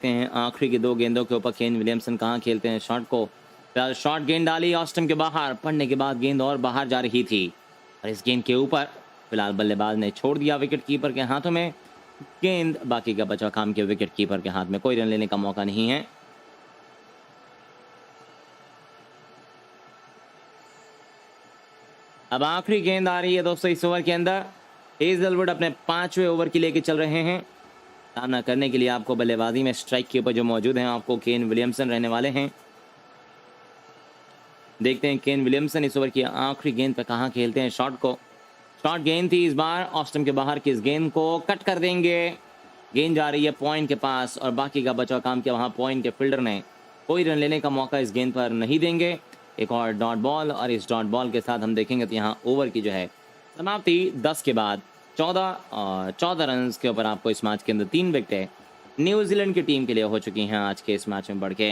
हैं आखिरी की 2 गेंदों के ऊपर केन विलियमसन कहाँ खेलते हैं शॉट को। फिलहाल शॉट गेंद डाली ऑस्टम के बाहर, पड़ने के बाद गेंद और बाहर जा रही थी और इस गेंद के ऊपर फिलहाल बल्लेबाज ने छोड़ दिया विकेट कीपर के हाथों में गेंद। बाकी का बचा काम के विकेट कीपर के हाथ में, कोई रन लेने का मौका नहीं है। अब आखिरी गेंद आ रही है दोस्तों इस ओवर के अंदर। हेजलवुड अपने 5वें ओवर की लेके चल रहे हैं। सामना करने के लिए आपको बल्लेबाजी में स्ट्राइक के ऊपर जो मौजूद हैं आपको केन विलियमसन रहने वाले हैं। देखते हैं केन विलियमसन इस ओवर की आखिरी गेंद पर कहाँ खेलते हैं शॉट को। शॉट गेंद थी इस बार, ऑस्टम के बाहर की इस गेंद को कट कर देंगे। गेंद जा रही है पॉइंट के पास और बाकी का बचा काम किया वहाँ पॉइंट के फील्डर ने। कोई रन लेने का मौका इस गेंद पर नहीं देंगे। एक और डॉट बॉल और इस डॉट बॉल के साथ हम देखेंगे तो यहाँ ओवर की जो है समाप्ति 10 के बाद 14 रन के ऊपर आपको इस मैच के अंदर 3 विकेटें न्यूजीलैंड की टीम के लिए हो चुकी हैं आज के इस मैच में बढ़ के।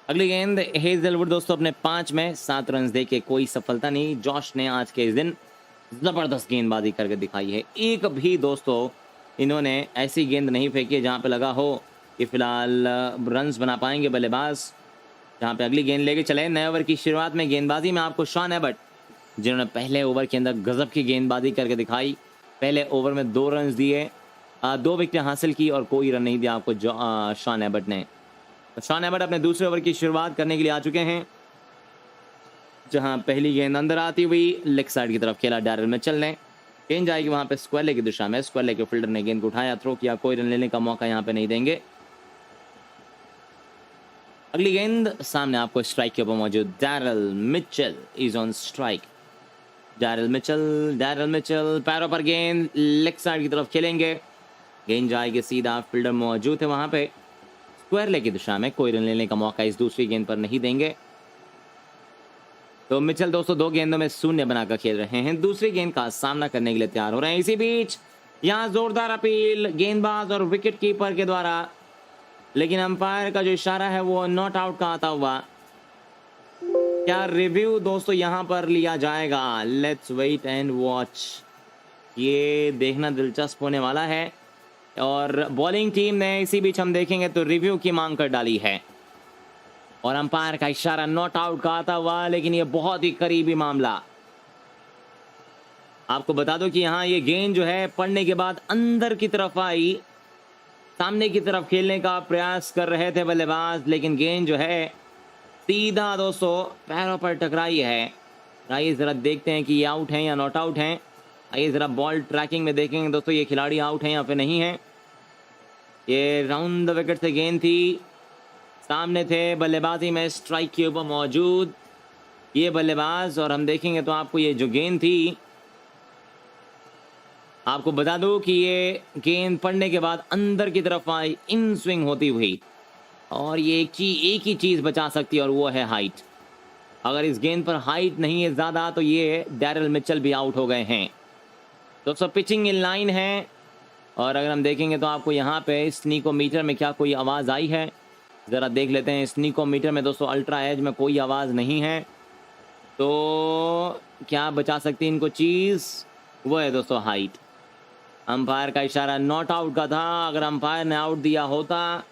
अगली गेंद हेजलवुड दोस्तों अपने 5 में 7 रन दे के कोई सफलता नहीं। जॉश ने आज के इस दिन जबरदस्त गेंदबाजी करके दिखाई है। एक भी दोस्तों इन्होंने ऐसी गेंद नहीं फेंकी जहां पे लगा हो कि फिलहाल रन्स बना पाएंगे बल्लेबाज। जहां पे अगली गेंद लेके चले नए ओवर की शुरुआत में गेंदबाजी में आपको शॉन एबट, जिन्होंने पहले ओवर के अंदर गजब की गेंदबाजी करके दिखाई। पहले ओवर में 2 रन दिए, 2 विकेटें हासिल की और कोई रन नहीं दिया आपको शॉन एबट ने। तो शॉन एबट अपने दूसरे ओवर की शुरुआत करने के लिए आ चुके हैं। जहां पहली गेंद अंदर आती हुई लेग साइड की तरफ खेला डैरल मिचेल ने। गेंद जाएगी वहां पे स्क्वायर की दिशा में। स्क्वायर के फील्डर ने गेंद को उठाया, थ्रो किया, कोई रन लेने का मौका यहाँ पे नहीं देंगे। अगली गेंद सामने आपको स्ट्राइक के ऊपर मौजूद Daryl Mitchell is on strike. Daryl Mitchell पैरों पर गेंद लेग साइड की तरफ खेलेंगे। गेंद जाएगी सीधा, फील्डर मौजूद है वहां पे स्क्वायर लेग की दिशा में। कोई रन लेने का मौका इस दूसरी गेंद पर नहीं देंगे। तो मिचेल दोस्तों 2 गेंदों में शून्य बनाकर खेल रहे हैं। दूसरी गेंद का सामना करने के लिए तैयार हो रहे हैं। इसी बीच यहाँ जोरदार अपील गेंदबाज और विकेट कीपर के द्वारा, लेकिन अंपायर का जो इशारा है वो नॉट आउट का आता हुआ। क्या रिव्यू दोस्तों यहां पर लिया जाएगा? Let's wait and watch. ये देखना दिलचस्प होने वाला है। और बॉलिंग टीम ने इसी बीच हम देखेंगे तो रिव्यू की मांग कर डाली है और अंपायर का इशारा नॉट आउट का आता हुआ, लेकिन ये बहुत ही करीबी मामला। आपको बता दो कि यहाँ ये गेंद जो है पड़ने के बाद अंदर की तरफ आई। सामने की तरफ खेलने का प्रयास कर रहे थे बल्लेबाज, लेकिन गेंद जो है सीधा दोस्तों पैरों पर टकराई है। आइए जरा देखते हैं कि ये आउट हैं या नॉट आउट हैं। आइए जरा बॉल ट्रैकिंग में देखेंगे दोस्तों ये खिलाड़ी आउट हैं या फिर नहीं है। ये राउंड द विकेट से गेंद थी, सामने थे बल्लेबाजी में स्ट्राइक के ऊपर मौजूद ये बल्लेबाज। और हम देखेंगे तो आपको ये जो गेंद थी, आपको बता दूं कि ये गेंद पड़ने के बाद अंदर की तरफ आई इन स्विंग होती हुई। और ये एक ही चीज़ बचा सकती है और वो है हाइट। अगर इस गेंद पर हाइट नहीं है ज़्यादा तो ये डैरल मिचेल भी आउट हो गए हैं। दोस्तों पिचिंग इन लाइन है। और अगर हम देखेंगे तो आपको यहाँ पे स्नीकोमीटर में क्या कोई आवाज़ आई है, ज़रा देख लेते हैं। स्नीकोमीटर में दोस्तों अल्ट्रा एज में कोई आवाज़ नहीं है। तो क्या बचा सकती है इनको चीज़, वो है दोस्तों हाइट। अंपायर का इशारा नॉट आउट का था। अगर अंपायर ने आउट दिया होता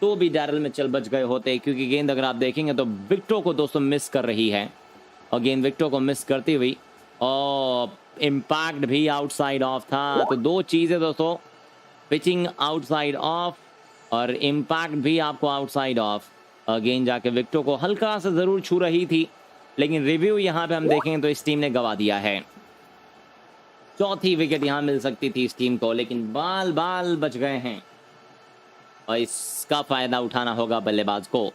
तो भी डैरल मिचेल बच गए होते, क्योंकि गेंद अगर आप देखेंगे तो विकेटों को दोस्तों मिस कर रही है और गेंद विकेटों को मिस करती हुई और इम्पैक्ट भी आउटसाइड ऑफ था। तो 2 चीज़ें दोस्तों, पिचिंग आउटसाइड ऑफ और इम्पैक्ट भी आपको आउटसाइड ऑफ। गेंद जाके विकेटों को हल्का सा ज़रूर छू रही थी, लेकिन रिव्यू यहाँ पे हम देखेंगे तो इस टीम ने गवा दिया है। चौथी विकेट यहाँ मिल सकती थी इस टीम को, लेकिन बाल बच गए हैं और इसका फ़ायदा उठाना होगा बल्लेबाज को।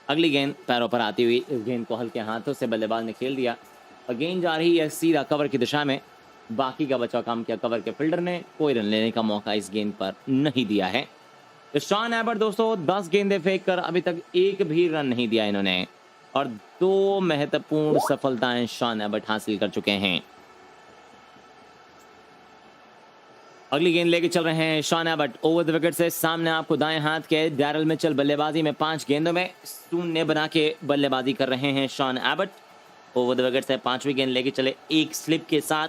अगली गेंद पैरों पर आती हुई इस गेंद को हल्के हाथों से बल्लेबाज ने खेल दिया और गेंद जा रही है सीधा कवर की दिशा में। बाकी का बचा काम किया कवर के फील्डर ने। कोई रन लेने का मौका इस गेंद पर नहीं दिया है। तो शॉन एबट दोस्तों 10 गेंदें फेंक कर अभी तक एक भी रन नहीं दिया इन्होंने और 2 महत्वपूर्ण सफलताएं शॉन एबट हासिल कर चुके हैं। अगली गेंद लेके चल रहे हैं Sean Abbott over the wicket से। सामने आपको दाएं हाथ के डैरल मिचेल बल्लेबाजी में 5 गेंदों में शून्य बना के बल्लेबाजी कर रहे हैं Sean Abbott. Over the wicket से 5वीं गेंद लेके चले एक स्लिप के साथ,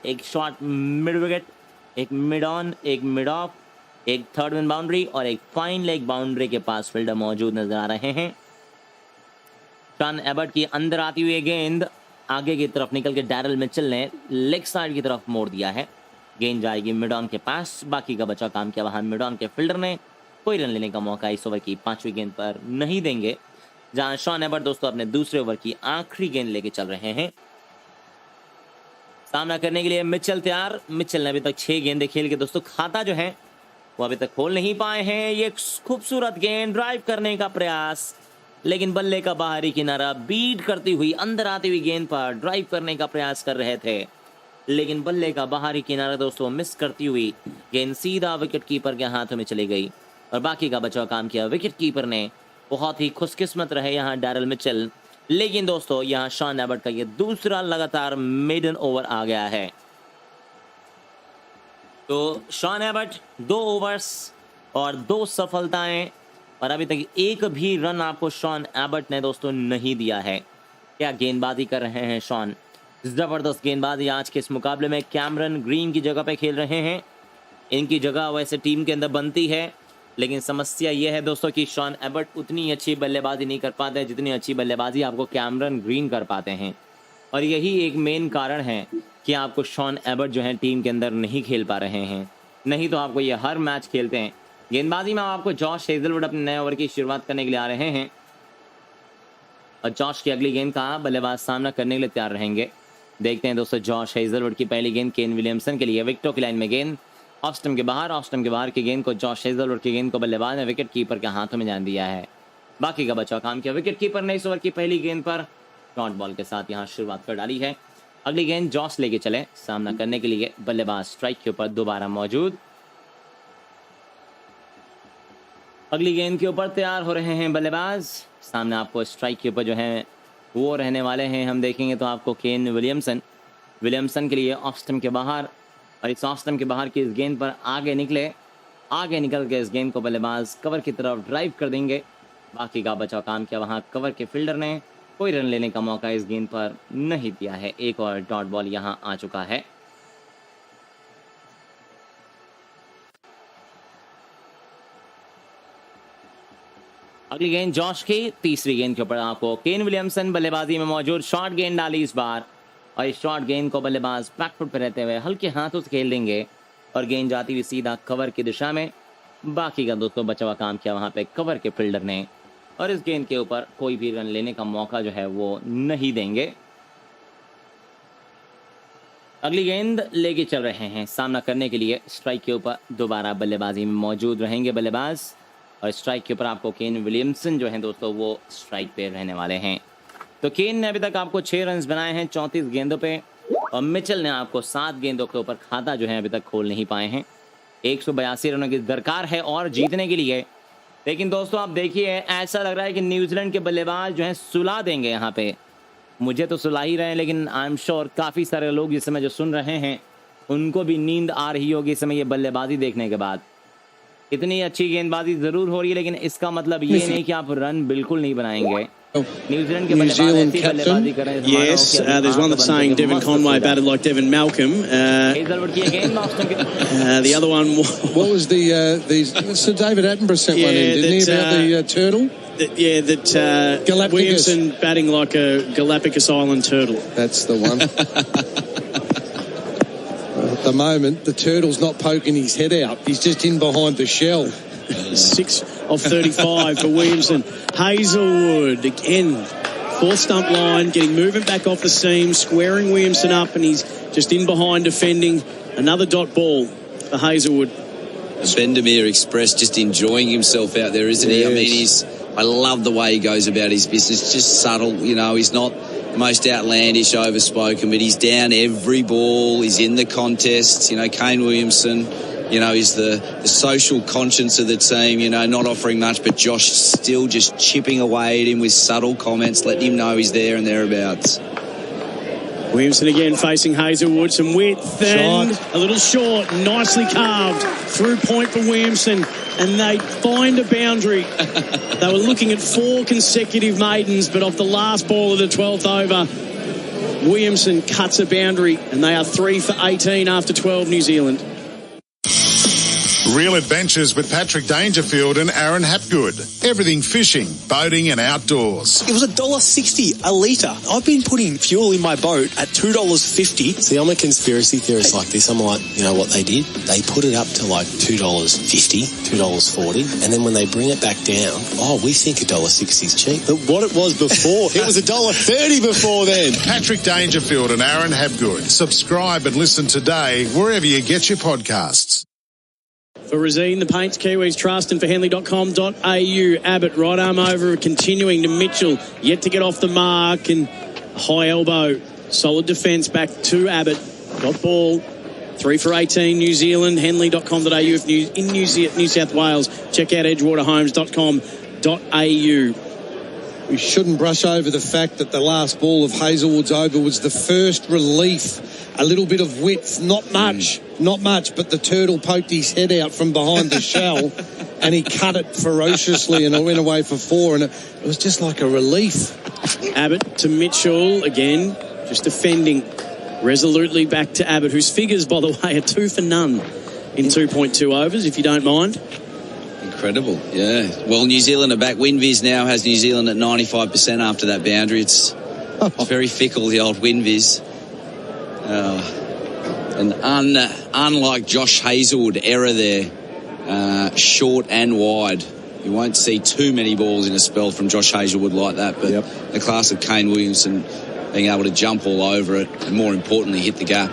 एक शॉट मिड विकेट, एक मिड ऑन, एक मिड ऑफ एक थर्ड मैन बाउंड्री और एक फाइन लेग बाउंड्री के पास फील्डर मौजूद नजर आ रहे हैं। शॉन एबर्ट की अंदर आती हुई गेंद आगे की तरफ निकल के डैरल मिचेल ने लेग साइड की तरफ मोड़ दिया है। गेंद जाएगी मिड ऑन के पास। बाकी का बचा काम किया वहां मिड ऑन के फील्डर ने। कोई रन लेने का मौका इस ओवर की 5वीं गेंद पर नहीं देंगे, जहां शॉन एबर्ट दोस्तों अपने दूसरे ओवर की आखिरी गेंद लेके चल रहे हैं। सामना करने के लिए मिचेल तैयार। मिचेल ने अभी तक 6 गेंदें खेल के दोस्तों खाता जो है वो अभी तक खोल नहीं पाए हैं। ये खूबसूरत गेंद ड्राइव करने का प्रयास, लेकिन बल्ले का बाहरी किनारा बीट करती हुई अंदर आती हुई गेंद पर ड्राइव करने का प्रयास कर रहे थे, लेकिन बल्ले का बाहरी किनारा दोस्तों मिस करती हुई गेंद सीधा विकेट कीपर के हाथों में चली गई और बाकी का बचाव काम किया विकेट कीपर ने। बहुत ही खुशकिस्मत रहे यहाँ डैरल मिचेल, लेकिन दोस्तों यहाँ शॉन एबर्ट का ये दूसरा लगातार मेडन ओवर आ गया है। तो शॉन एबर्ट 2 ओवर्स और 2 सफलताएं और अभी तक एक भी रन आपको शॉन एबर्ट ने दोस्तों नहीं दिया है। क्या गेंदबाजी कर रहे हैं शॉन, जबरदस्त गेंदबाजी आज के इस मुकाबले में। कैमरन ग्रीन की जगह पे खेल रहे हैं। इनकी जगह वैसे टीम के अंदर बनती है, लेकिन समस्या यह है दोस्तों कि शॉन एबर्ट उतनी अच्छी बल्लेबाजी नहीं कर पाते जितनी अच्छी बल्लेबाजी आपको कैमरन ग्रीन कर पाते हैं, और यही एक मेन कारण है कि आपको शॉन एबर्ट जो है टीम के अंदर नहीं खेल पा रहे हैं। नहीं तो आपको ये हर मैच खेलते हैं। गेंदबाजी में आपको जॉश हेजलवुड अपने नए ओवर की शुरुआत करने के लिए आ रहे हैं और जॉश की अगली गेंद का बल्लेबाज सामना करने के लिए तैयार रहेंगे। देखते हैं दोस्तों जॉश हेजलवुड की पहली गेंद केन विलियमसन के लिए। विकेटों की लाइन में गेंद ऑफ स्टंप के बाहर। ऑफ स्टंप के बाहर की गेंद को जॉश हेजलवुड की गेंद को बल्लेबाज ने विकेट कीपर के हाथों में जान दिया है। बाकी का बचाव काम किया विकेट कीपर ने इस ओवर की पहली गेंद पर डॉट बॉल के साथ यहाँ शुरुआत कर डाली है। अगली गेंद जॉश लेके चले सामना करने के लिए। बल्लेबाज स्ट्राइक के ऊपर दोबारा मौजूद। अगली गेंद के ऊपर तैयार हो रहे हैं बल्लेबाज। सामने आपको स्ट्राइक के ऊपर जो है वो रहने वाले हैं। हम देखेंगे तो आपको केन विलियमसन के लिए ऑफ स्टंप के बाहर, और इस ऑफ स्टंप के बाहर की इस गेंद पर आगे निकल के इस गेंद को बल्लेबाज कवर की तरफ ड्राइव कर देंगे। बाकी का बचाव काम किया वहां कवर के फील्डर ने। कोई रन लेने का मौका इस गेंद पर नहीं दिया है। एक और डॉट बॉल यहां आ चुका है। अगली गेंद जॉश की तीसरी गेंद के ऊपर आपको केन विलियमसन बल्लेबाजी में मौजूद। शॉर्ट गेंद डाली इस बार, और इस शॉर्ट गेंद को बल्लेबाज बैकफुट पर रहते हुए हल्के हाथों से खेल देंगे और गेंद जाती हुई सीधा कवर की दिशा में। बाकी का दोस्तों बचा हुआ काम किया वहां पे कवर के फील्डर ने, और इस गेंद के ऊपर कोई भी रन लेने का मौका जो है वो नहीं देंगे। अगली गेंद लेके चल रहे हैं सामना करने के लिए। स्ट्राइक के ऊपर दोबारा बल्लेबाजी में मौजूद रहेंगे बल्लेबाज, और स्ट्राइक के ऊपर आपको केन विलियमसन जो है दोस्तों वो स्ट्राइक पे रहने वाले हैं। तो केन ने अभी तक आपको 6 रन बनाए हैं 34 गेंदों पे, और मिचेल ने आपको 7 गेंदों के ऊपर खाता जो है अभी तक खोल नहीं पाए हैं। 182 रनों की दरकार है और जीतने के लिए। लेकिन दोस्तों आप देखिए, ऐसा लग रहा है कि न्यूजीलैंड के बल्लेबाज जो हैं सुला देंगे यहाँ पे। मुझे तो सुला ही रहे हैं, लेकिन आई एम श्योर काफ़ी सारे लोग इस समय जो सुन रहे हैं उनको भी नींद आ रही होगी इस समय ये बल्लेबाजी देखने के बाद। इतनी अच्छी गेंदबाजी ज़रूर हो रही है, लेकिन इसका मतलब ये नहीं कि आप रन बिल्कुल नहीं बनाएंगे। न्यूजीलैंड के बल्लेबाज बल्लेबाजी कर रहे हैं। Yes, there's one that's saying Devon Conway batted like Devon Malcolm. The other one. What was so David Attenborough sent one in, didn't he, about the turtle? That Williamson batting like a Galapagos Island turtle. That's the one. At the moment, the turtle's not poking his head out. He's just in behind the shell. 6 of 35 for Williamson. Hazelwood again, 4th stump line, getting movement back off the seam, squaring Williamson up, and he's just in behind defending. Another dot ball for Hazelwood. Bendemeer Express just enjoying himself out there, isn't he? I mean, I love the way he goes about his business, just subtle, you know, he's not the most outlandish, overspoken, but he's down every ball, he's in the contests, you know. Kane Williamson, you know, he's the social conscience of the team, you know, not offering much, but Josh still just chipping away at him with subtle comments, letting him know he's there and thereabouts. Williamson again facing Hazelwood, some width and a little short, nicely carved through point for Williamson, and they find a boundary. They were looking at 4 consecutive maidens, but off the last ball of the 12th over, Williamson cuts a boundary, and they are 3 for 18 after 12, New Zealand. Real adventures with Patrick Dangerfield and Aaron Hapgood. Everything fishing, boating and outdoors. It was $1.60 a litre. I've been putting fuel in my boat at $2.50. See, I'm a conspiracy theorist like this. I'm like, you know what they did? They put it up to like $2.50, $2.40, and then when they bring it back down, we think $1.60 is cheap. But what it was before, it was $1.30 before then. Patrick Dangerfield and Aaron Hapgood. Subscribe and listen today wherever you get your podcasts. For Razine, the Paints Kiwis Trust, and for Henley.com.au, Abbott right arm over, continuing to Mitchell, yet to get off the mark, and a high elbow, solid defence back to Abbott, got ball, 3 for 18, New Zealand, Henley.com.au if in New South Wales, check out edgewaterhomes.com.au. We shouldn't brush over the fact that the last ball of Hazelwood's over was the first relief. A little bit of width, not much, but the turtle poked his head out from behind the shell and he cut it ferociously and it went away for 4, and it was just like a relief. Abbott to Mitchell again, just defending resolutely back to Abbott, whose figures, by the way, are 2 for none in 2.2 overs, if you don't mind. Incredible, yeah. Well, New Zealand are back. WinViz now has New Zealand at 95% after that boundary. It's very fickle, the old WinViz. And unlike Josh Hazelwood, error there, short and wide. You won't see too many balls in a spell from Josh Hazelwood like that, but the class of Kane Williamson being able to jump all over it and, more importantly, hit the gap.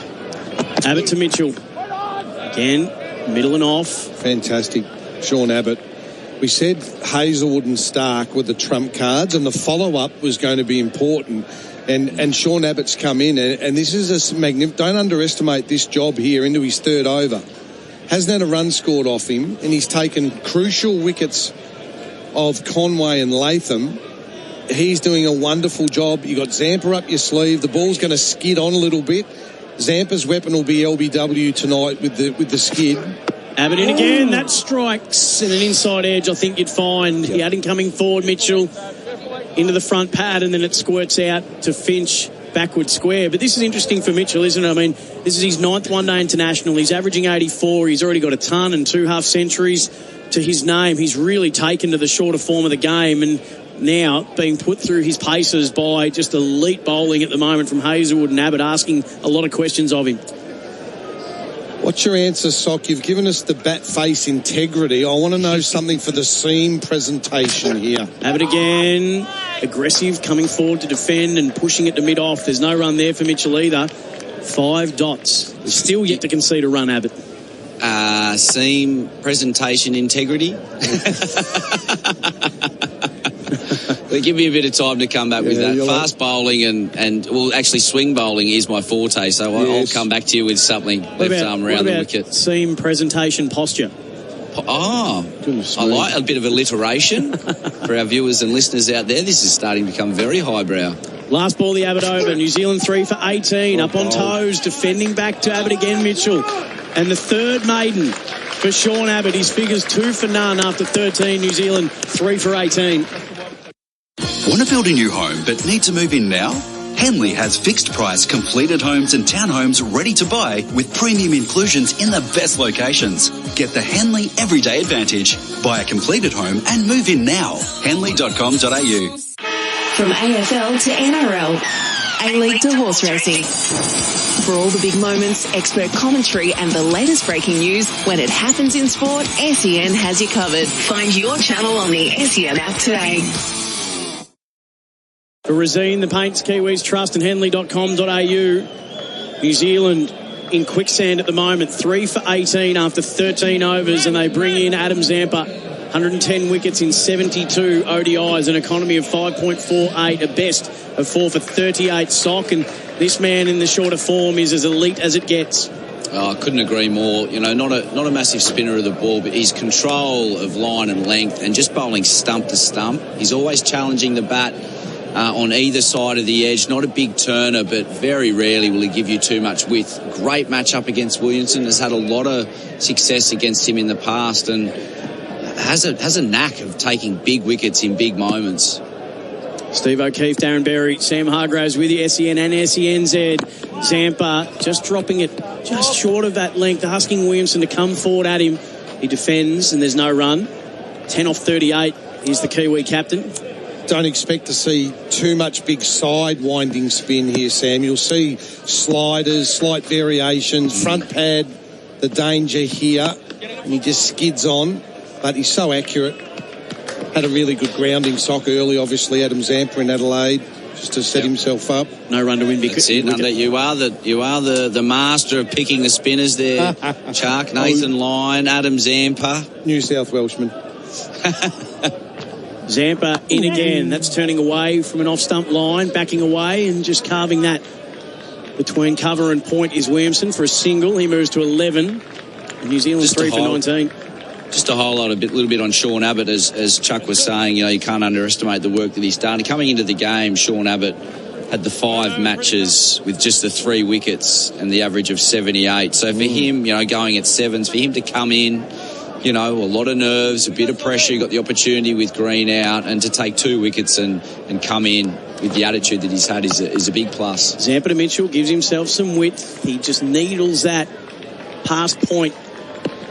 Abbott to Mitchell. Again, middle and off. Fantastic, Sean Abbott. We said Hazelwood and Stark were the trump cards, and the follow-up was going to be important. And Sean Abbott's come in, and this is a magnificent. Don't underestimate this job here into his third over. Hasn't had a run scored off him, and he's taken crucial wickets of Conway and Latham. He's doing a wonderful job. You got Zampa up your sleeve. The ball's going to skid on a little bit. Zampa's weapon will be LBW tonight with the skid. Abbott in again. That strikes and an inside edge. I think you'd find he had him coming forward. Mitchell into the front pad, and then it squirts out to Finch backward square. But this is interesting for Mitchell, isn't it? I mean, this is his 9th one-day international. He's averaging 84. He's already got a ton and 2 half centuries to his name. He's really taken to the shorter form of the game, and now being put through his paces by just elite bowling at the moment from Hazelwood and Abbott, asking a lot of questions of him. What's your answer, Sock? You've given us the bat face integrity. I want to know something for the seam presentation here. Abbott again, aggressive, coming forward to defend and pushing it to mid-off. There's no run there for Mitchell either. 5 dots. Still yet to concede a run, Abbott. Seam presentation integrity. Give me a bit of time to come back with that. Fast bowling and well, actually swing bowling is my forte, so I'll come back to you with something left arm around the wicket. Seam presentation posture. I like a bit of alliteration for our viewers and listeners out there. This is starting to become very highbrow. Last ball, the Abbott over. New Zealand 3 for 18. Up on toes, defending back to Abbott again, Mitchell. And the third maiden for Sean Abbott. His figures 2 for none after 13. New Zealand 3 for 18. Want to build a new home but need to move in now? Henley has fixed price completed homes and townhomes ready to buy with premium inclusions in the best locations. Get the Henley Everyday Advantage. Buy a completed home and move in now. Henley.com.au. From AFL to NRL, A-League to horse racing. For all the big moments, expert commentary and the latest breaking news, when it happens in sport, SEN has you covered. Find your channel on the SEN app today. For Razine, the Paints Kiwis Trust and Henley.com.au. New Zealand in quicksand at the moment, 3 for 18 after 13 overs, and they bring in Adam Zampa. 110 wickets in 72 ODIs, an economy of 5.48, a best of 4 for 38 Sock, and this man in the shorter form is as elite as it gets. I couldn't agree more. You know, not a massive spinner of the ball, but his control of line and length and just bowling stump to stump. He's always challenging the bat on either side of the edge. Not a big turner, but very rarely will he give you too much width. Great matchup against Williamson. Has had a lot of success against him in the past and has a knack of taking big wickets in big moments. Steve O'Keefe, Darren Berry, Sam Hargraves with you, SEN and SENZ. Zampa just dropping it just short of that length, asking Williamson to come forward at him. He defends and there's no run. 10 off 38 is the Kiwi captain. Don't expect to see too much big side winding spin here, Sam. You'll see sliders, slight variations, front pad, the danger here, and he just skids on, but he's so accurate. Had a really good grounding sock early, obviously, Adam Zampa in Adelaide, just to set himself up. No run to win. That's it. You are the master of picking the spinners there, Chuck. Nathan Lyon, Adam Zampa. New South Welshman. Zampa in again. That's turning away from an off-stump line, backing away and just carving that between cover and point is Williamson for a single. He moves to 11. New Zealand just 3 for 19. Just to highlight a little bit on Sean Abbott, as Chuck was saying, you can't underestimate the work that he's done. Coming into the game, Sean Abbott had the 5 matches with just the 3 wickets and the average of 78. So for him, going at 7s, for him to come in, a lot of nerves, a bit of pressure, got the opportunity with Green out, and to take 2 wickets and come in with the attitude that he's had is a big plus. Zampa to Mitchell gives himself some width. He just needles that past point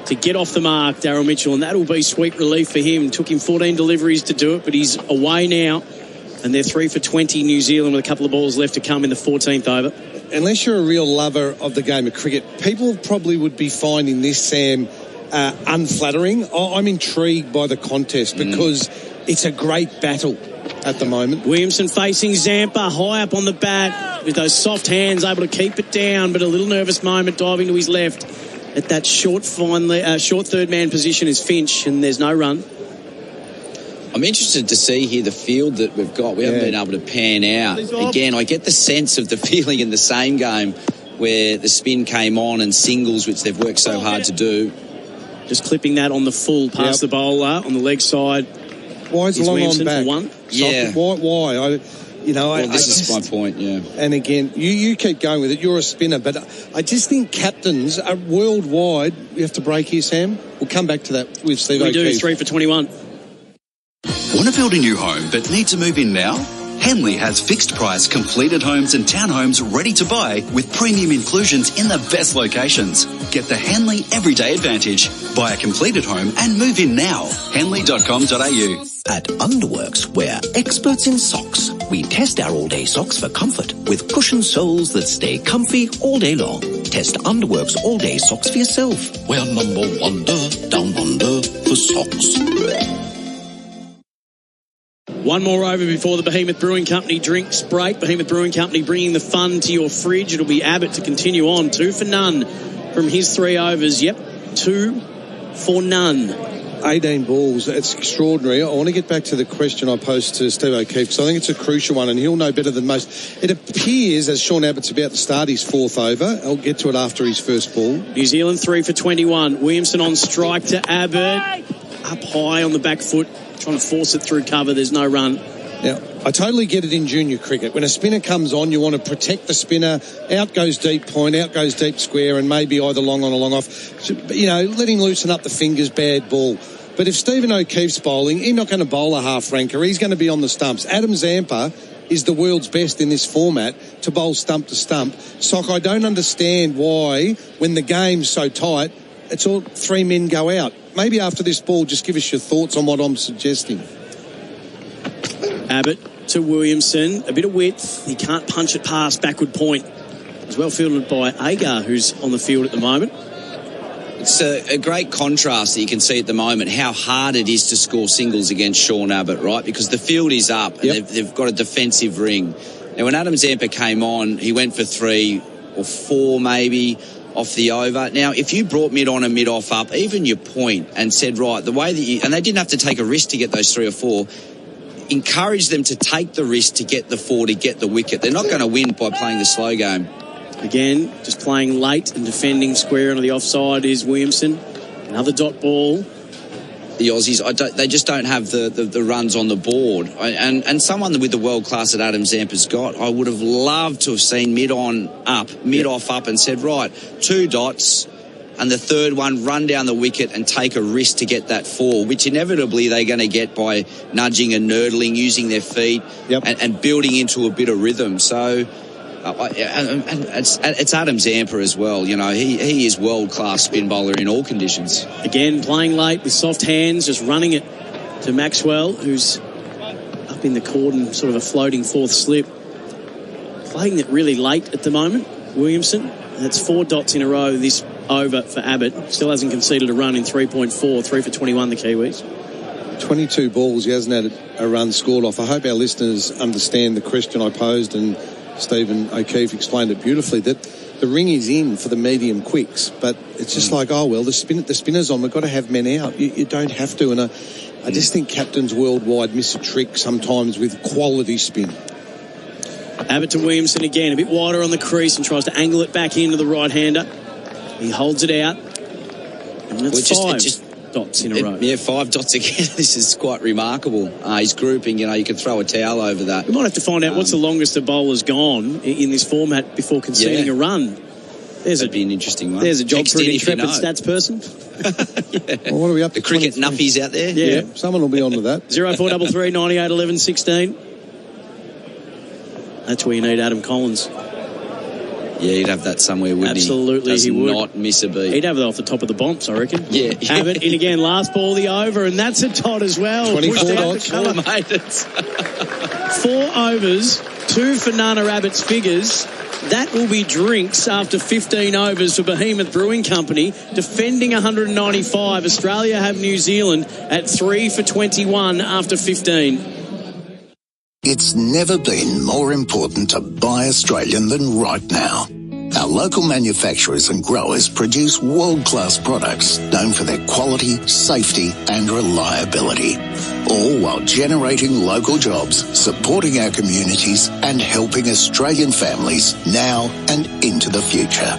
to get off the mark, Daryl Mitchell, and that'll be sweet relief for him. Took him 14 deliveries to do it, but he's away now, and they're 3 for 20 New Zealand with a couple of balls left to come in the 14th over. Unless you're a real lover of the game of cricket, people probably would be finding this, Sam, unflattering. I'm intrigued by the contest because it's a great battle at the moment. Williamson facing Zampa, high up on the bat with those soft hands, able to keep it down, but a little nervous moment diving to his left. At that short third man position is Finch, and there's no run. I'm interested to see here the field that we've got. We haven't been able to pan out. Again, I get the sense of the feeling in the same game where the spin came on and singles, which they've worked so hard to do. Just clipping that on the full past the bowler on the leg side. Why is long Williamson on back? For one? Yeah. Why? This is my point, yeah. And again, you keep going with it. You're a spinner, but I just think captains are worldwide. We have to break here, Sam. We'll come back to that with Steve O'Keefe. We do, 3 for 21. Want to build a new home but need to move in now? Henley has fixed price completed homes and townhomes ready to buy with premium inclusions in the best locations. Get the Henley Everyday Advantage. Buy a completed home and move in now. Henley.com.au. At Underworks, we're experts in socks. We test our all-day socks for comfort with cushioned soles that stay comfy all day long. Test Underworks all-day socks for yourself. We're number one down under for socks. One more over before the Behemoth Brewing Company drinks break. Behemoth Brewing Company bringing the fun to your fridge. It'll be Abbott to continue on. 2 for none from his 3 overs. Yep, 2 for none. 18 balls. It's extraordinary. I want to get back to the question I posed to Steve O'Keefe because I think it's a crucial one and he'll know better than most. It appears as Sean Abbott's about to start his 4th over. I'll get to it after his first ball. New Zealand 3 for 21. Williamson on strike to Abbott. Up high on the back foot, trying to force it through cover. There's no run. Now, I totally get it in junior cricket. When a spinner comes on, you want to protect the spinner. Out goes deep point, out goes deep square, and maybe either long on or long off. Let him loosen up the fingers, bad ball. But if Stephen O'Keefe's bowling, he's not going to bowl a half-ranker. He's going to be on the stumps. Adam Zampa is the world's best in this format to bowl stump to stump. Sock, I don't understand why, when the game's so tight, it's all 3 men go out. Maybe after this ball, just give us your thoughts on what I'm suggesting. Abbott to Williamson. A bit of width. He can't punch it past backward point. It's well fielded by Agar, who's on the field at the moment. It's a great contrast that you can see at the moment, how hard it is to score singles against Sean Abbott, right? Because the field is up and they've got a defensive ring. Now, when Adam Zampa came on, he went for 3 or 4 maybe off the over. Now, if you brought mid on and mid off up, even your point, and said, right, the way that you... And they didn't have to take a risk to get those 3 or 4. Encourage them to take the risk to get the 4, to get the wicket. They're not going to win by playing the slow game. Again, just playing late and defending square under the offside is Williamson. Another dot ball. The Aussies, they just don't have the runs on the board. And someone with the world class that Adam Zampa's got, I would have loved to have seen mid on up, mid off up, and said, right, 2 dots, and the third one run down the wicket and take a risk to get that 4, which inevitably they're going to get by nudging and nurdling, using their feet and building into a bit of rhythm. So And it's Adam Zampa as well. You know, he is world-class spin bowler in all conditions. Again, playing late with soft hands, just running it to Maxwell, who's up in the cordon, sort of a floating fourth slip. Playing it really late at the moment, Williamson. That's 4 dots in a row this over for Abbott. Still hasn't conceded a run in 3.4, 3 for 21, the Kiwis. 22 balls, he hasn't had a run scored off. I hope our listeners understand the question I posed, and Stephen O'Keefe explained it beautifully, that the ring is in for the medium quicks, but it's just like, oh, well, the spinner's on, we've got to have men out. You don't have to, and I just think captains worldwide miss a trick sometimes with quality spin. Abbott to Williamson again, a bit wider on the crease and tries to angle it back into the right-hander. He holds it out. And it's 5 dots in a row. Yeah, 5 dots again. This is quite remarkable. His grouping, you could throw a towel over that. We might have to find out what's the longest a bowler's gone in this format before conceding a run. That'd be an interesting one. There's a job for an intrepid stats person. Well, what are we up to? The cricket nuffies out there. Yeah, someone will be on to that. 0433 98 11 16. That's where you need Adam Collins. Yeah, he'd have that somewhere, wouldn't he? Absolutely, he would. Does not miss a beat. He'd have it off the top of the bomps, I reckon. Yeah. Abbott in again, last ball, the over, and that's a dot as well. 24 dots. Mate, it's 4 overs, 2 for Nana Abbott's figures. That will be drinks after 15 overs for Behemoth Brewing Company. Defending 195, Australia have New Zealand at 3 for 21 after 15. It's never been more important to buy Australian than right now. Our local manufacturers and growers produce world-class products known for their quality, safety and reliability, all while generating local jobs, supporting our communities and helping Australian families now and into the future.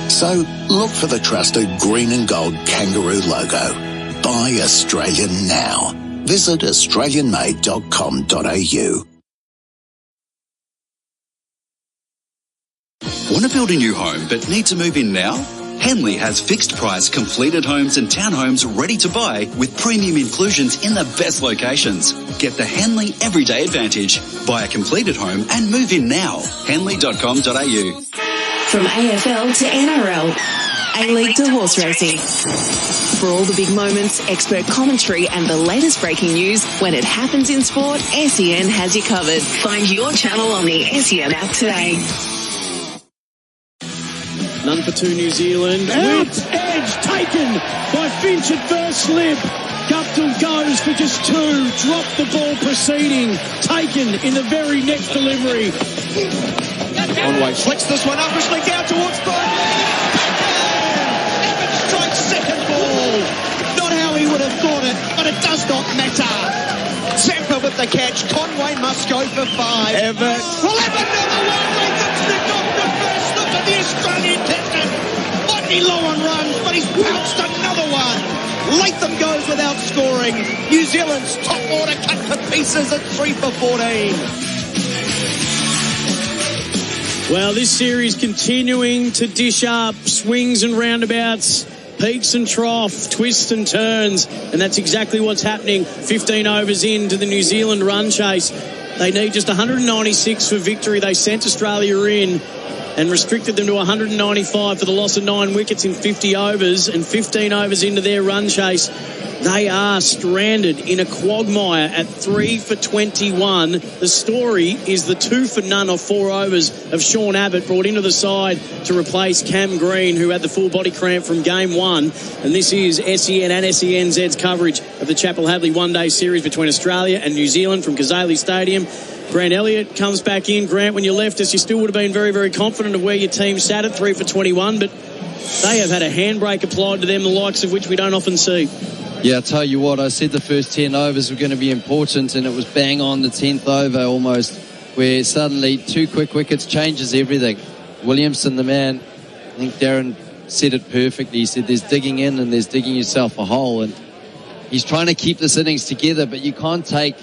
So look for the trusted green and gold kangaroo logo. Buy Australian now. Visit australianmade.com.au. Want to build a new home but need to move in now? Henley has fixed price completed homes and townhomes ready to buy with premium inclusions in the best locations. Get the Henley Everyday Advantage. Buy a completed home and move in now. Henley.com.au. From AFL to NRL, A-League to horse racing. For all the big moments, expert commentary and the latest breaking news, when it happens in sport, SEN has you covered. Find your channel on the SEN app today. None for 2 New Zealand. Out, edge taken by Finch at first slip. Guptill goes for just 2. Drop the ball preceding. Taken in the very next delivery. Conway flicks this one up, pushing down towards third. Evans strikes second ball. Not how he would have thought it, but it does not matter. Zampa with the catch. Conway must go for 5. Evans. Well, Evans another one. That's the doctor first look at the Australian captain. Might be low on runs, but he's pounced another one. Latham goes without scoring. New Zealand's top order cut to pieces at 3 for 14. Well, this series continuing to dish up swings and roundabouts, peaks and trough, twists and turns, and that's exactly what's happening 15 overs into the New Zealand run chase. They need just 196 for victory. They sent Australia in and restricted them to 195 for the loss of 9 wickets in 50 overs, and 15 overs into their run chase. They are stranded in a quagmire at 3 for 21. The story is the 2 for none of 4 overs of Sean Abbott brought into the side to replace Cam Green, who had the full body cramp from game 1. And this is SEN and SENZ's coverage of the Chapel Hadley one-day series between Australia and New Zealand from Kazali Stadium. Grant Elliott comes back in. Grant, when you left us, you still would have been very, very confident of where your team sat at 3 for 21, but they have had a handbrake applied to them, the likes of which we don't often see. Yeah, I tell you what, I said the first 10 overs were going to be important, and it was bang on the 10th over almost, where suddenly 2 quick wickets changes everything. Williamson, the man, I think Darren said it perfectly. He said there's digging in and there's digging yourself a hole, and he's trying to keep this innings together, but you can't take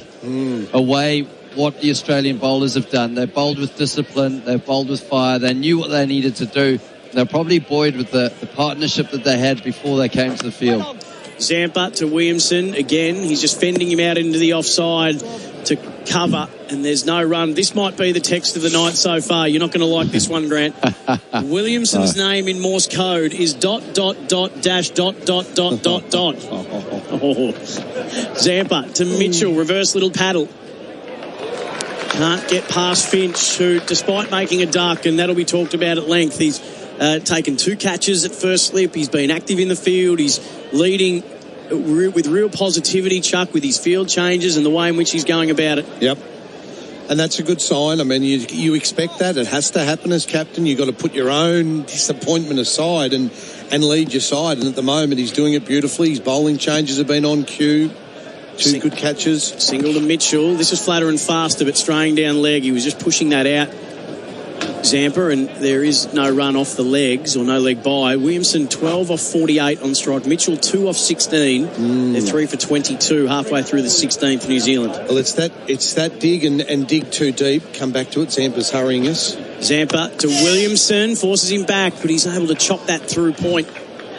away what the Australian bowlers have done. They've bowled with discipline, they've bowled with fire, they knew what they needed to do. They're probably buoyed with the partnership that they had before they came to the field. Zampa to Williamson again. He's just fending him out into the offside to cover, and there's no run. This might be the text of the night so far. You're not going to like this one, Grant. Williamson's name in Morse code is ... dash ... Oh. Zampa to Mitchell, reverse little paddle. Can't get past Finch, who, despite making a duck, and that'll be talked about at length, he's taken 2 catches at first slip. He's been active in the field. He's leading with real positivity, Chuck, with his field changes and the way in which he's going about it. Yep. And that's a good sign. I mean, you expect that. It has to happen as captain. You've got to put your own disappointment aside and lead your side. And at the moment, he's doing it beautifully. His bowling changes have been on cue. 2 good catches. Single to Mitchell. This is flatter and faster, but straying down leg. He was just pushing that out, Zampa, and there is no run off the legs or no leg by. Williamson 12 off 48 on strike. Mitchell 2 off 16. They're 3 for 22 halfway through the 16th New Zealand. Well, it's that dig and dig too deep. Come back to it. Zampa's hurrying us. Zampa to Williamson, forces him back, but he's able to chop that through point.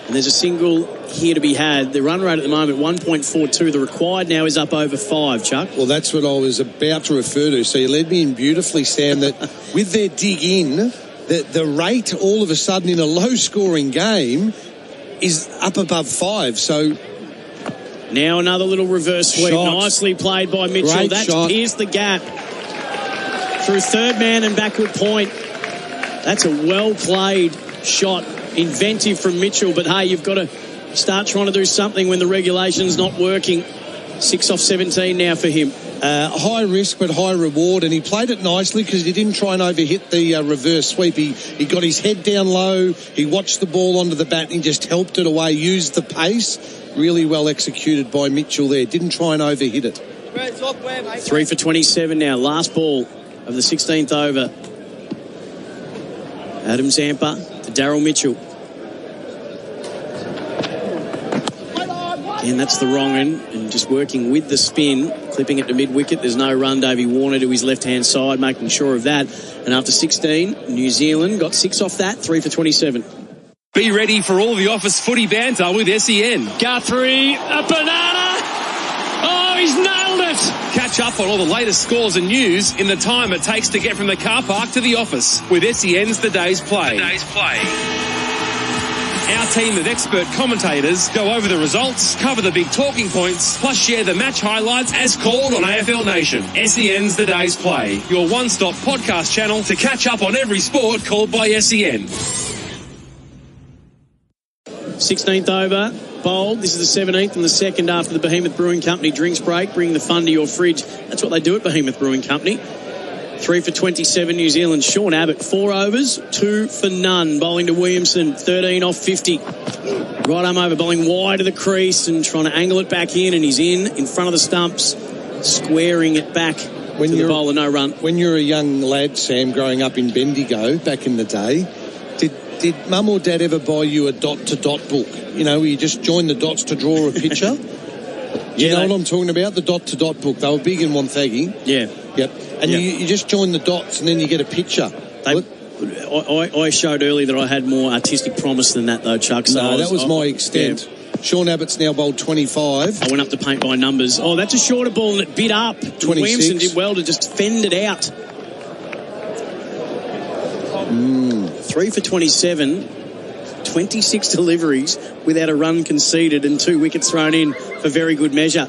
And there's a single here to be had. The run rate at the moment, 1.42. The required now is up over 5, Chuck. Well, that's what I was about to refer to. So you led me in beautifully, Sam, that with their dig in, the rate all of a sudden in a low-scoring game is up above 5. So now another little reverse sweep. Nicely played by Mitchell. Great That's shot. pierced the gap through third man and backward point. That's a well-played shot. Inventive from Mitchell, but hey, you've got to start trying to do something when the regulation's not working. 6 off 17 now for him. High risk but high reward, and he played it nicely because he didn't try and overhit the reverse sweep. He got his head down low, he watched the ball onto the bat and he just helped it away, used the pace. Really well executed by Mitchell there. Didn't try and overhit it. 3 for 27 now. Last ball of the 16th over. Adam Zampa to Daryl Mitchell. And that's the wrong end, and just working with the spin, clipping it to mid-wicket. There's no run. Davey Warner to his left-hand side, making sure of that. And after 16, New Zealand got 6 off that, 3 for 27. Be ready for all the office footy banter with SEN. Guthrie, a banana! Oh, he's nailed it! Catch up on all the latest scores and news in the time it takes to get from the car park to the office with SEN's The Day's Play. Our team of expert commentators go over the results, cover the big talking points, plus share the match highlights as called on AFL Nation. SEN's The Day's Play, your one-stop podcast channel to catch up on every sport called by SEN. 16th over, bowled. This is the 17th and the second after the Behemoth Brewing Company drinks break. Bring the fun to your fridge. That's what they do at Behemoth Brewing Company. 3 for 27 New Zealand. Sean Abbott, 4 overs, 2 for none. Bowling to Williamson, 13 off 50. Right arm over, bowling wide of the crease and trying to angle it back in, and he's in front of the stumps, squaring it back to the bowler, no run. When you're a young lad, Sam, growing up in Bendigo back in the day, did mum or dad ever buy you a dot-to-dot book? You know, where you just join the dots to draw a picture? Do you know what I'm talking about? The dot-to-dot book. They were big in Wonthaggi. Yeah. Yep. And you just join the dots and then you get a picture. I showed earlier that I had more artistic promise than that, though, Chuck. So that was my extent. Yeah. Sean Abbott's now bowled 25. I went up to paint by numbers. Oh, that's a shorter ball and it bit up. 26. Williamson did well to just fend it out. 3 for 27. 26 deliveries without a run conceded and 2 wickets thrown in for very good measure.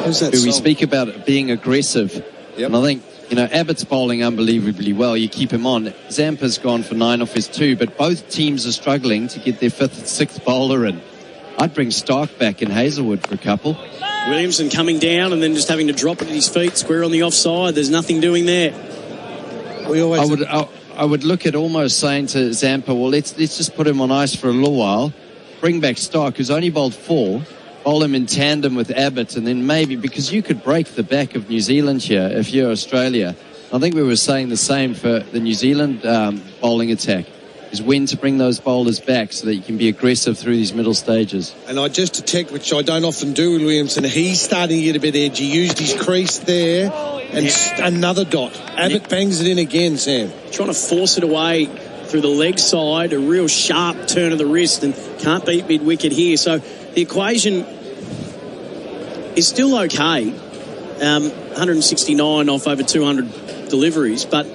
We speak about it being aggressive. Yep. And I think, Abbott's bowling unbelievably well. You keep him on. Zampa's gone for 9 off his 2, but both teams are struggling to get their 5th and 6th bowler in. I'd bring Stark back in Hazelwood for a couple. Williamson coming down and then just having to drop it at his feet, square on the offside. There's nothing doing there. I would look at almost saying to Zampa, well, let's just put him on ice for a little while, bring back Stark, who's only bowled 4, bowl him in tandem with Abbott, and then maybe, because you could break the back of New Zealand here if you're Australia. I think we were saying the same for the New Zealand bowling attack, is when to bring those bowlers back so that you can be aggressive through these middle stages. And I just detect, which I don't often do with Williamson, he's starting to get a bit edgy. Used his crease there, and another dot. Abbott bangs it in again, Sam. Trying to force it away through the leg side, a real sharp turn of the wrist, and can't beat mid-wicket here. So the equation is still okay. 169 off over 200 deliveries, but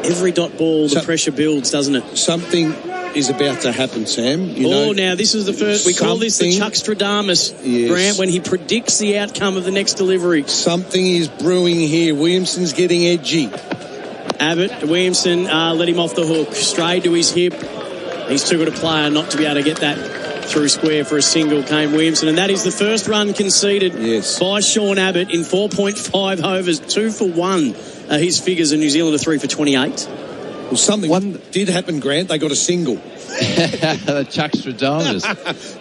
every dot ball, the pressure builds, doesn't it? Something is about to happen, Sam. Now this is the first. We call this the Chuckstradamus, yes. Grant, when he predicts the outcome of the next delivery. Something is brewing here. Williamson's getting edgy. Abbott, Williamson, let him off the hook. Straight to his hip. He's too good a player not to be able to get that through square for a single, Kane Williamson. And that is the first run conceded by Sean Abbott in 4.5 overs. 2 for 1 his figures, and New Zealand are 3 for 28. Well, something did happen, Grant. They got a single. The Chuckstradamus.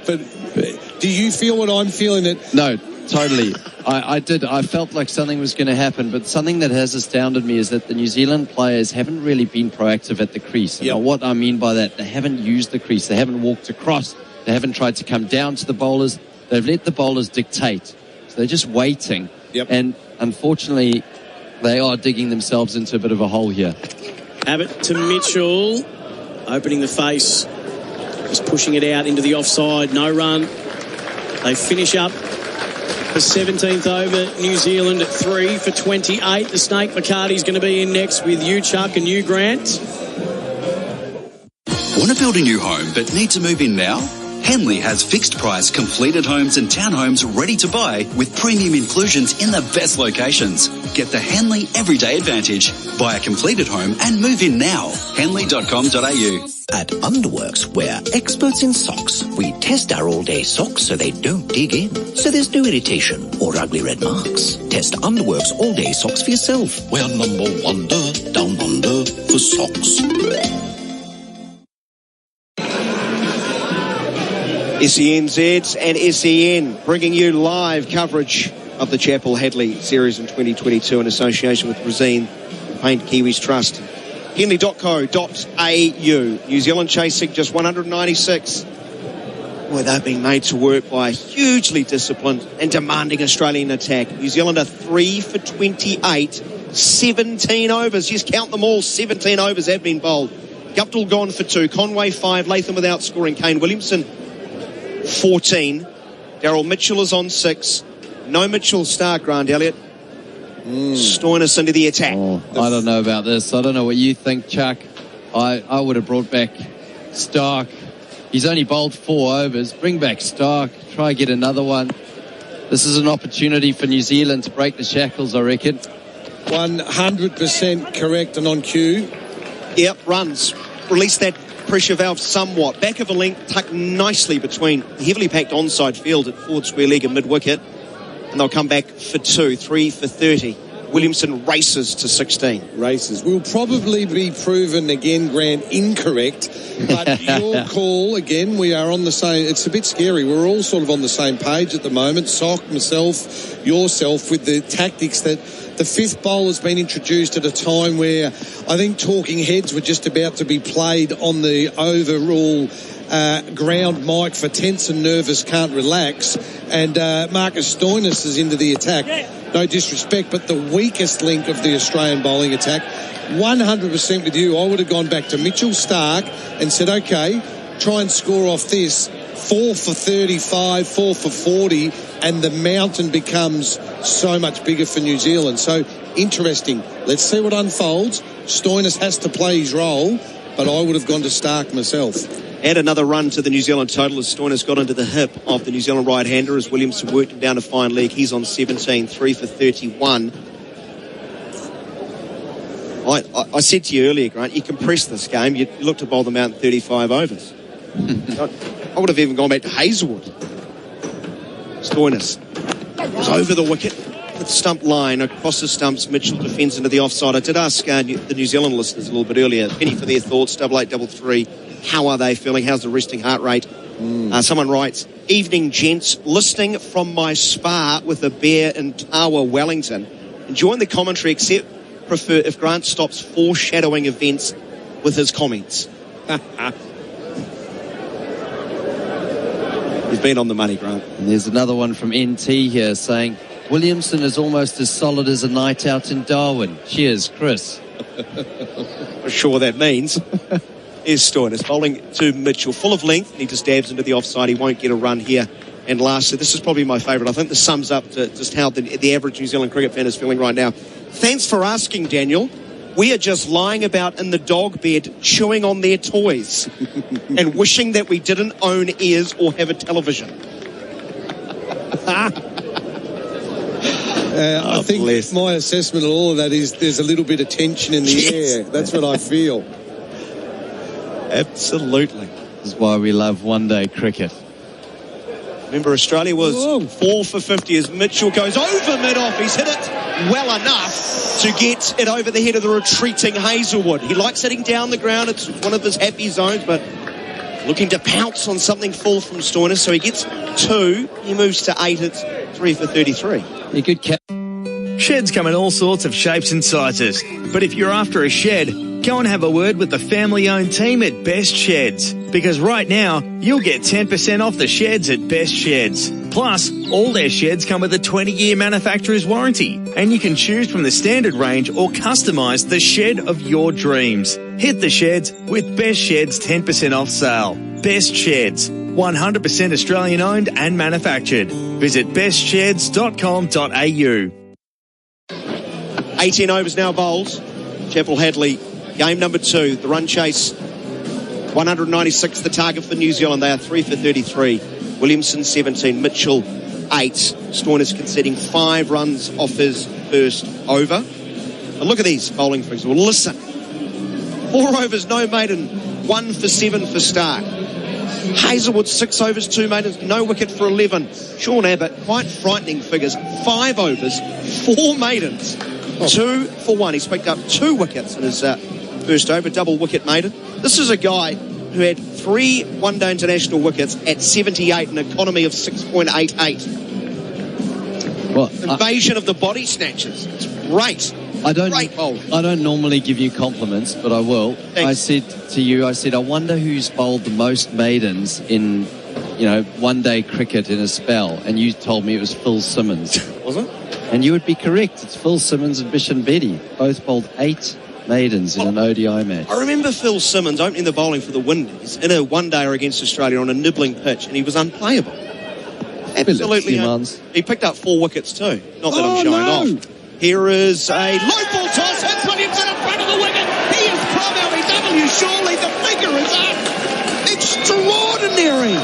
But do you feel what I'm feeling? That No, totally. I did. I felt like something was going to happen, but something that has astounded me is that the New Zealand players haven't really been proactive at the crease. Now, what I mean by that, they haven't used the crease. They haven't walked across. They haven't tried to come down to the bowlers. They've let the bowlers dictate. So they're just waiting. And unfortunately, they are digging themselves into a bit of a hole here. Abbott to Mitchell, opening the face, just pushing it out into the offside. No run. They finish up the 17th over. New Zealand at 3 for 28. The Snake McCarty's going to be in next with you, Chuck, and you, Grant. Want to build a new home but need to move in now? Henley has fixed price completed homes and townhomes ready to buy with premium inclusions in the best locations. Get the Henley Everyday Advantage. Buy a completed home and move in now. Henley.com.au. At Underworks, we're experts in socks. We test our all-day socks so they don't dig in, so there's no irritation or ugly red marks. Test Underworks all-day socks for yourself. We're number one down under for socks. SENZ and SEN bringing you live coverage of the Chapel Hadley Series in 2022 in association with Resine Paint Kiwis Trust. Henley.co.au. New Zealand chasing just 196. Boy, they've been made to work by a hugely disciplined and demanding Australian attack. New Zealand are 3 for 28, 17 overs. Just count them all. 17 overs have been bowled. Guptill gone for 2. Conway 5. Latham without scoring. Kane Williamson 14. Daryl Mitchell is on 6. No Mitchell Stark, Grant Elliott. Stoinis into the attack. I don't know about this. I don't know what you think, Chuck. I would have brought back Stark. He's only bowled 4 overs. Bring back Stark. Try get another one. This is an opportunity for New Zealand to break the shackles, I reckon. 100% correct and on cue. Yep, runs. Release that pressure valve somewhat. Back of a length tucked nicely between the heavily packed onside field at forward square leg and mid-wicket. And they'll come back for 2, 3 for 30. Williamson races to 16. Races. Will probably be proven again, Grant, incorrect. But your call, again, we are on the same. It's a bit scary. We're all sort of on the same page at the moment. Sock, myself, yourself, with the tactics that the fifth bowl has been introduced at a time where I think talking heads were just about to be played on the overall ground mic for tense and nervous, can't relax. And Marcus Stoinis is into the attack. No disrespect, but the weakest link of the Australian bowling attack. 100% with you. I would have gone back to Mitchell Stark and said, okay, try and score off this. 4 for 35, 4 for 40, and the mountain becomes so much bigger for New Zealand. So interesting. Let's see what unfolds. Stoinis has to play his role, but I would have gone to Stark myself. Add another run to the New Zealand total as Stoinis got into the hip of the New Zealand right-hander as Williamson worked him down to fine leg. He's on 17, 3 for 31. I said to you earlier, Grant, you compress this game. You look to bowl them out in 35 overs. I would have even gone back to Hazelwood. Stoinis was over the wicket with stump line across the stumps. Mitchell defends into the offside. I did ask the New Zealand listeners a little bit earlier, penny for their thoughts, 8833. How are they feeling? How's the resting heart rate? Someone writes, evening gents, listening from my spa with a bear in Tawa, Wellington. Enjoying the commentary, except prefer if Grant stops foreshadowing events with his comments. You've been on the money, Grant. And there's another one from NT here saying, Williamson is almost as solid as a night out in Darwin. Cheers, Chris. Not sure what that means. Is Stoinis bowling to Mitchell, full of length, and he just dabs into the offside. He won't get a run here And lastly, this is probably my favourite. I think this sums up to just how the average New Zealand cricket fan is feeling right now. Thanks for asking, Daniel. We are just lying about in the dog bed, chewing on their toys and wishing that we didn't own ears or have a television. I think my assessment of all of that is there's a little bit of tension in the air. That's what I feel. Absolutely. This is why we love one-day cricket. Remember, Australia was 4 for 50 as Mitchell goes over mid-off. He's hit it well enough to get it over the head of the retreating Hazelwood. He likes hitting down the ground. It's one of his happy zones, but looking to pounce on something full from Stoinis. So he gets 2. He moves to 8. It's 3 for 33. A good catch. Sheds come in all sorts of shapes and sizes. But if you're after a shed, go and have a word with the family-owned team at Best Sheds. Because right now, you'll get 10% off the sheds at Best Sheds. Plus, all their sheds come with a 20-year manufacturer's warranty. And you can choose from the standard range or customise the shed of your dreams. Hit the sheds with Best Sheds 10% off sale. Best Sheds. 100% Australian-owned and manufactured. Visit bestsheds.com.au. 18 overs now bowled. Chapel Hadley, game number 2. The run chase, 196 the target for New Zealand. They are 3 for 33. Williamson 17, Mitchell 8. Stoinis conceding 5 runs off his first over. But look at these bowling figures. Well, listen. 4 overs, no maiden. 1 for 7 for Stark. Hazelwood 6 overs, 2 maidens, no wicket for 11. Sean Abbott, quite frightening figures. 5 overs, 4 maidens. 2 for 1. He's picked up 2 wickets in his first over, double wicket maiden. This is a guy who had 3 one-day international wickets at 78, an economy of 6.88. Well, invasion of the body snatchers. It's great. I don't normally give you compliments, but I will. Thanks. I said to you, I wonder who's bowled the most maidens in, one-day cricket in a spell, and you told me it was Phil Simmons. Was it? And you would be correct. It's Phil Simmons and Bishan Bedi. Both bowled 8 maidens in an ODI match. I remember Phil Simmons opening the bowling for the Windies in a one-dayer against Australia on a nibbling pitch, and he was unplayable. Absolutely. He picked up 4 wickets too. Not that I'm showing off. Here is a low ball toss. Hits Williamson in front of the wicket. He is from LBW. Surely the figure is up. Extraordinary.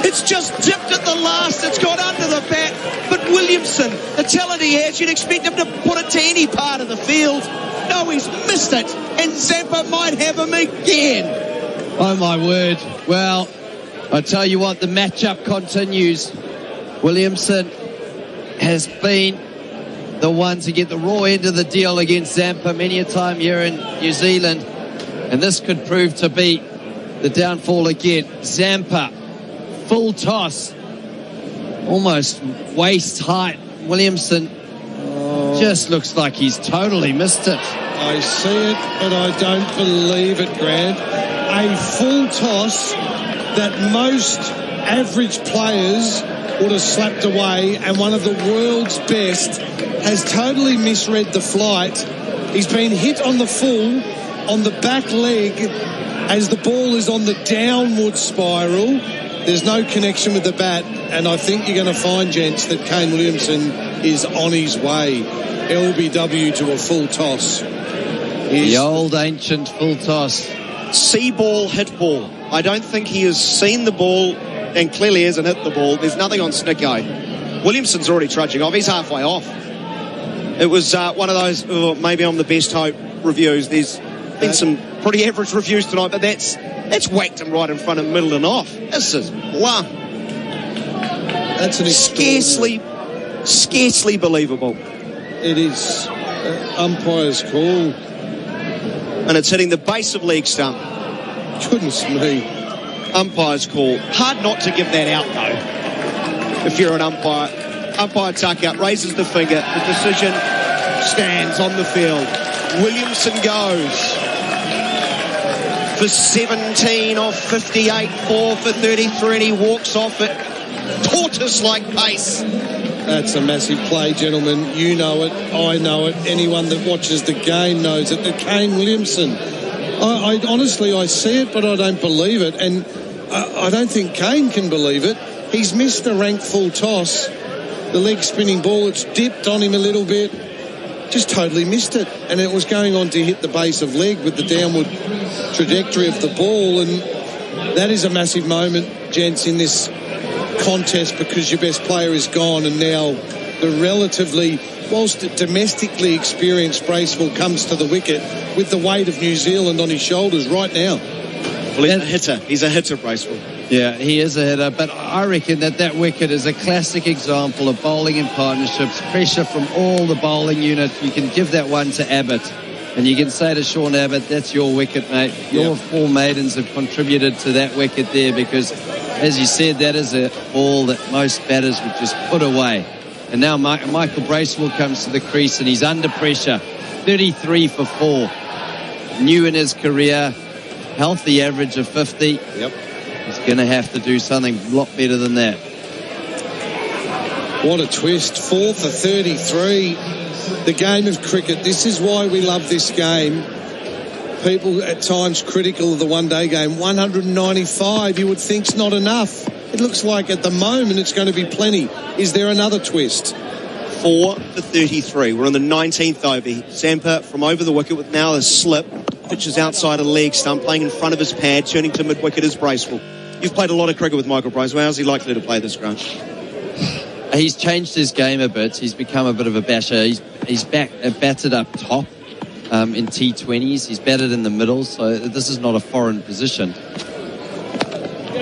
It's just dipped at the last. It's got under the bat. But Williamson, the talent he has, you'd expect him to put it to any part of the field. No, he's missed it. And Zampa might have him again. Oh, my word. Well, I tell you what, the matchup continues. Williamson has been the one to get the raw end of the deal against Zampa many a time here in New Zealand. And this could prove to be the downfall again. Zampa, full toss, almost waist height. Williamson just looks like he's totally missed it. I see it, but I don't believe it, Grant. A full toss that most average players would have slapped away, and one of the world's best has totally misread the flight. He's been hit on the full, on the back leg, as the ball is on the downward spiral. There's no connection with the bat, and I think you're going to find, gents, that Kane Williamson is on his way. LBW to a full toss. The old ancient full toss. See ball, hit ball. I don't think he has seen the ball and clearly hasn't hit the ball. There's nothing on Snicko. Williamson's already trudging off. He's halfway off. It was one of those, maybe I'm the best hope reviews. There's been some pretty average reviews tonight, but that's whacked him right in front of middle and off. This is blah. That's an scarcely believable. It is umpire's call. And it's hitting the base of leg stump. Goodness me. Umpire's call. Hard not to give that out, though. If you're an umpire. Umpire tuck out, raises the finger. The decision stands on the field. Williamson goes for 17 off 58, 4 for 33, and he walks off at tortoise-like pace. That's a massive play, gentlemen. You know it. I know it. Anyone that watches the game knows it. But Kane Williamson, I honestly, I see it, but I don't believe it. And I don't think Kane can believe it. He's missed a rank full toss. The leg spinning ball, it's dipped on him a little bit. Just totally missed it. And it was going on to hit the base of leg with the downward trajectory of the ball. And that is a massive moment, gents, in this contest, because your best player is gone, and now the relatively, whilst domestically experienced Bracewell comes to the wicket with the weight of New Zealand on his shoulders right now. Well, he's a hitter. He's a hitter, Bracewell. Yeah, he is a hitter, but I reckon that wicket is a classic example of bowling in partnerships, pressure from all the bowling unit. You can give that one to Abbott, and you can say to Sean Abbott, that's your wicket, mate. Your 4 maidens have contributed to that wicket there, because, as you said, that is a ball that most batters would just put away. And now Michael Bracewell comes to the crease, and he's under pressure. 33 for 4. New in his career, healthy average of 50. Yep. He's going to have to do something a lot better than that. What a twist. 4 for 33. The game of cricket. This is why we love this game. People at times critical of the one-day game. 195 you would think's not enough. It looks like at the moment it's going to be plenty. Is there another twist? 4 for 33. We're on the 19th over. Zampa from over the wicket with now a slip. Pitches outside a leg stump, playing in front of his pad, turning to mid-wicket is Bracewell. You've played a lot of cricket with Michael Bracewell. How's he likely to play this ground? He's changed his game a bit. He's become a bit of a basher. He's batted up top in T20s. He's batted in the middle, so this is not a foreign position.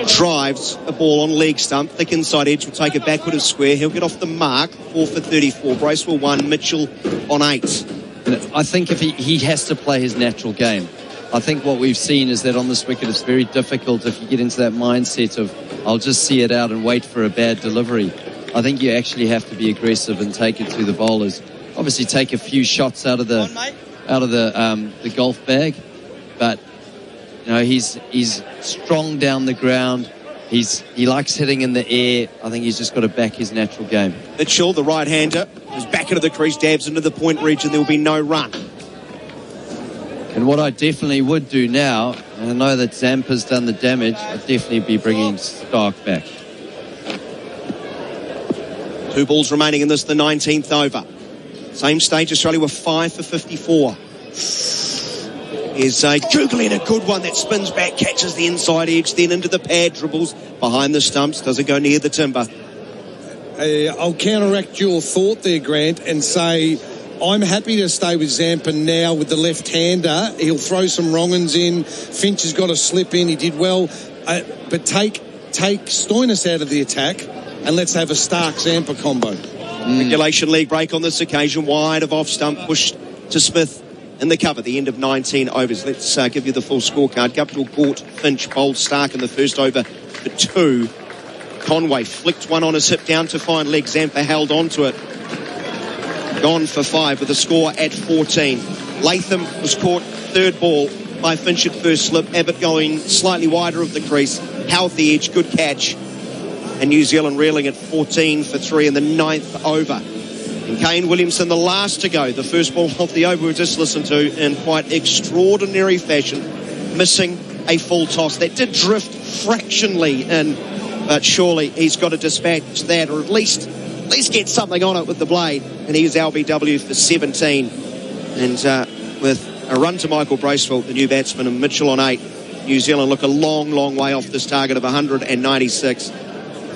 Drives a ball on leg stump. Thick inside edge will take it backward of square. He'll get off the mark. 4 for 34. Bracewell 1, Mitchell on 8. And I think if he has to play his natural game. I think what we've seen is that on this wicket it's very difficult if you get into that mindset of I'll just see it out and wait for a bad delivery. I think you actually have to be aggressive and take it to the bowlers. Obviously take a few shots out of the golf bag, but you know he's strong down the ground. He likes hitting in the air. I think he's just got to back his natural game. Mitchell, the right-hander, is back into the crease, dabs into the point region. There will be no run. And what I definitely would do now, and I know that Zampa's done the damage, I'd definitely be bringing Stark back. 2 balls remaining in this, the 19th over. Same stage, Australia were 5 for 54. Is googling a good one that spins back, catches the inside edge, then into the pad, dribbles behind the stumps, doesn't go near the timber. I'll counteract your thought there, Grant, and say I'm happy to stay with Zampa now with the left-hander. He'll throw some wrong-uns in. Finch has got a slip in. He did well. But take Stoinis out of the attack and let's have a Stark-Zampa combo. Regulation league break on this occasion. Wide of off-stump, pushed to Smith in the cover. The end of 19 overs. Let's give you the full scorecard. Guptill, Gort, Finch, bowled Stark in the first over for 2. Conway flicked one on his hip down to fine leg. Zampa held on to it. Gone for 5 with a score at 14. Latham was caught third ball by Finch at first slip. Abbott going slightly wider of the crease. Healthy edge, good catch. And New Zealand reeling at 14 for 3 in the 9th over. And Kane Williamson, the last to go. The first ball of the over we just listened to in quite extraordinary fashion. Missing a full toss. That did drift fractionally in. But surely he's got to dispatch that, or at least get something on it with the blade. And he's LBW for 17. And with a run to Michael Bracewell, the new batsman, and Mitchell on 8, New Zealand look a long, long way off this target of 196.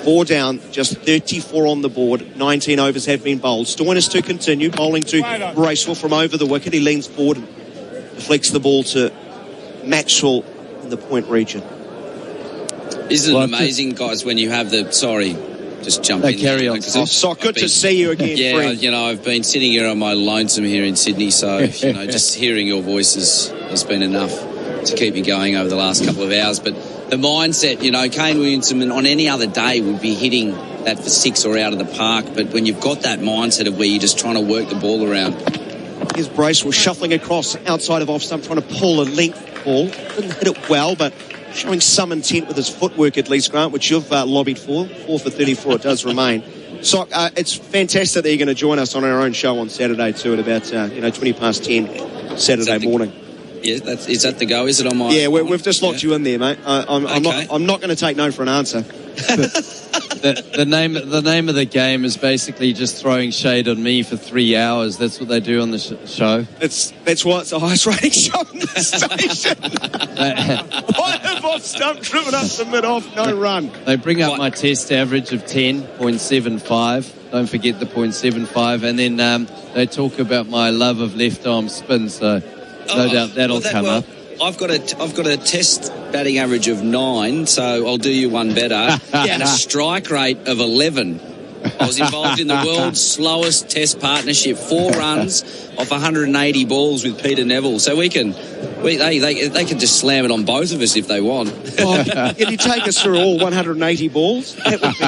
4 down, just 34 on the board. 19 overs have been bowled. Stoinis to continue, bowling to Bracewell from over the wicket. He leans forward and deflects the ball to Maxwell in the point region. Isn't it amazing, guys, when you have the... Sorry, just jump in. Carry on. So good to see you again, yeah, friend. you know, I've been sitting here on my lonesome here in Sydney, so, you know, just hearing your voices has been enough to keep me going over the last couple of hours. But the mindset, you know, Kane Williamson on any other day would be hitting that for 6 or out of the park. But when you've got that mindset of where you're just trying to work the ball around. Here's Bracewell shuffling across outside of off stump, trying to pull a length ball. Didn't hit it well, but showing some intent with his footwork at least, Grant, which you've lobbied for. 4 for 34 it does remain. So it's fantastic that you're going to join us on our own show on Saturday too at about 20 past 10 Saturday morning. Yeah, is that the go? Is it on my? Yeah, we've just locked you in there, mate. I'm Okay. not going to take no for an answer. The name of the game is basically just throwing shade on me for 3 hours. That's what they do on the show. That's why it's the highest rating show in the station. Why have I stumped driven up the mid-off, no run? They bring up my test average of 10.75. Don't forget the 0.75. And then they talk about my love of left arm spin. So no doubt that'll come up. I've got a test batting average of 9, so I'll do you one better, and a strike rate of 11. I was involved in the world's slowest test partnership, 4 runs off 180 balls with Peter Neville. So they can just slam it on both of us if they want. Can you take us through all 180 balls? That would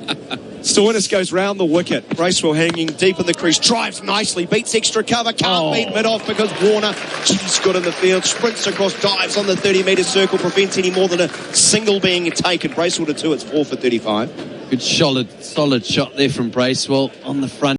be Stoinis goes round the wicket. Bracewell hanging deep in the crease. Drives nicely. Beats extra cover. Can't beat mid-off because Warner, she's good in the field. Sprints across, dives on the 30-metre circle. Prevents any more than a single being taken. Bracewell to 2. It's 4 for 35. Good solid shot there from Bracewell on the front.